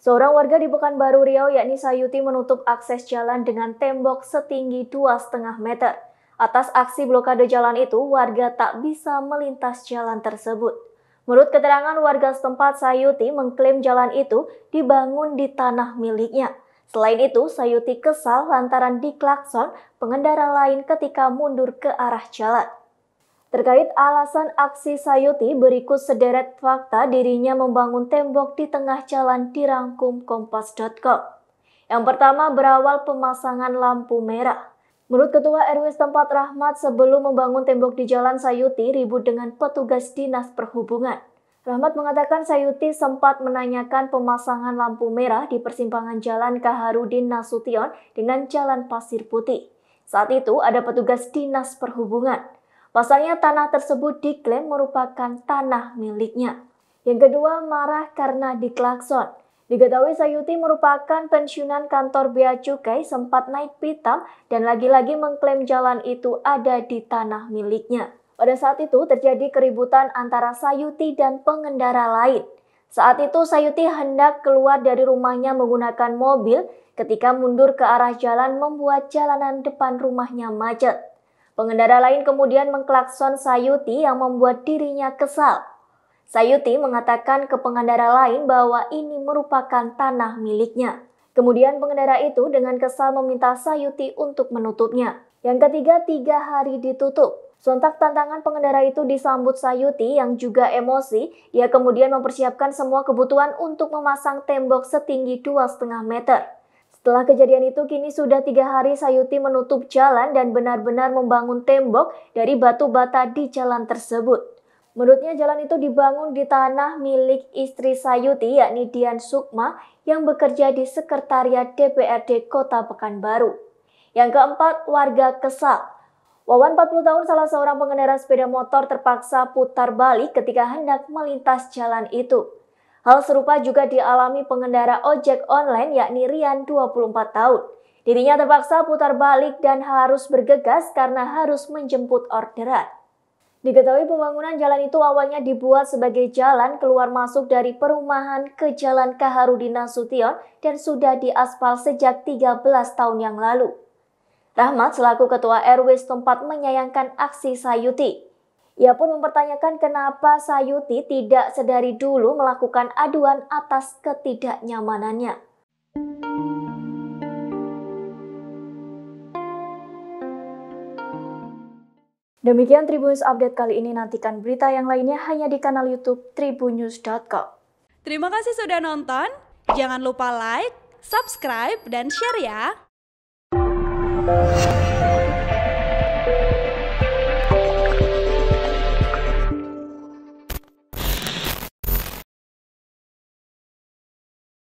Seorang warga di Pekanbaru Riau yakni Sayuti menutup akses jalan dengan tembok setinggi 2,5 meter. Atas aksi blokade jalan itu, warga tak bisa melintas jalan tersebut. Menurut keterangan warga setempat, Sayuti mengklaim jalan itu dibangun di tanah miliknya. Selain itu, Sayuti kesal lantaran diklakson pengendara lain ketika mundur ke arah jalan. Terkait alasan aksi Sayuti, berikut sederet fakta dirinya membangun tembok di tengah jalan dirangkum Kompas.com. Yang pertama, berawal pemasangan lampu merah. Menurut Ketua RW setempat Rahmat, sebelum membangun tembok di jalan, Sayuti ribut dengan petugas dinas perhubungan. Rahmat mengatakan Sayuti sempat menanyakan pemasangan lampu merah di persimpangan Jalan Kaharudin Nasution dengan Jalan Pasir Putih. Saat itu ada petugas dinas perhubungan. Pasalnya tanah tersebut diklaim merupakan tanah miliknya. Yang kedua, marah karena diklakson. Diketahui Sayuti merupakan pensiunan kantor Bea Cukai, sempat naik pitam dan lagi-lagi mengklaim jalan itu ada di tanah miliknya. Pada saat itu terjadi keributan antara Sayuti dan pengendara lain. Saat itu Sayuti hendak keluar dari rumahnya menggunakan mobil, ketika mundur ke arah jalan membuat jalanan depan rumahnya macet. Pengendara lain kemudian mengklakson Sayuti yang membuat dirinya kesal. Sayuti mengatakan ke pengendara lain bahwa ini merupakan tanah miliknya. Kemudian pengendara itu dengan kesal meminta Sayuti untuk menutupnya. Yang ketiga, 3 hari ditutup. Sontak tantangan pengendara itu disambut Sayuti yang juga emosi. Ia kemudian mempersiapkan semua kebutuhan untuk memasang tembok setinggi 2,5 meter. Setelah kejadian itu, kini sudah 3 hari Sayuti menutup jalan dan benar-benar membangun tembok dari batu bata di jalan tersebut. Menurutnya jalan itu dibangun di tanah milik istri Sayuti yakni Dian Sukma yang bekerja di Sekretariat DPRD Kota Pekanbaru. Yang keempat, warga kesal. Wawan 40 tahun salah seorang pengendara sepeda motor terpaksa putar balik ketika hendak melintas jalan itu. Hal serupa juga dialami pengendara ojek online yakni Rian 24 tahun. Dirinya terpaksa putar balik dan harus bergegas karena harus menjemput orderan. Diketahui pembangunan jalan itu awalnya dibuat sebagai jalan keluar masuk dari perumahan ke Jalan Kaharudin Nasution dan sudah diaspal sejak 13 tahun yang lalu. Rahmat selaku Ketua RW setempat menyayangkan aksi Sayuti. Ia pun mempertanyakan kenapa Sayuti tidak sedari dulu melakukan aduan atas ketidaknyamanannya. Demikian Tribunnews Update kali ini, nantikan berita yang lainnya hanya di kanal YouTube tribunnews.com. Terima kasih sudah nonton, jangan lupa like, subscribe, dan share ya!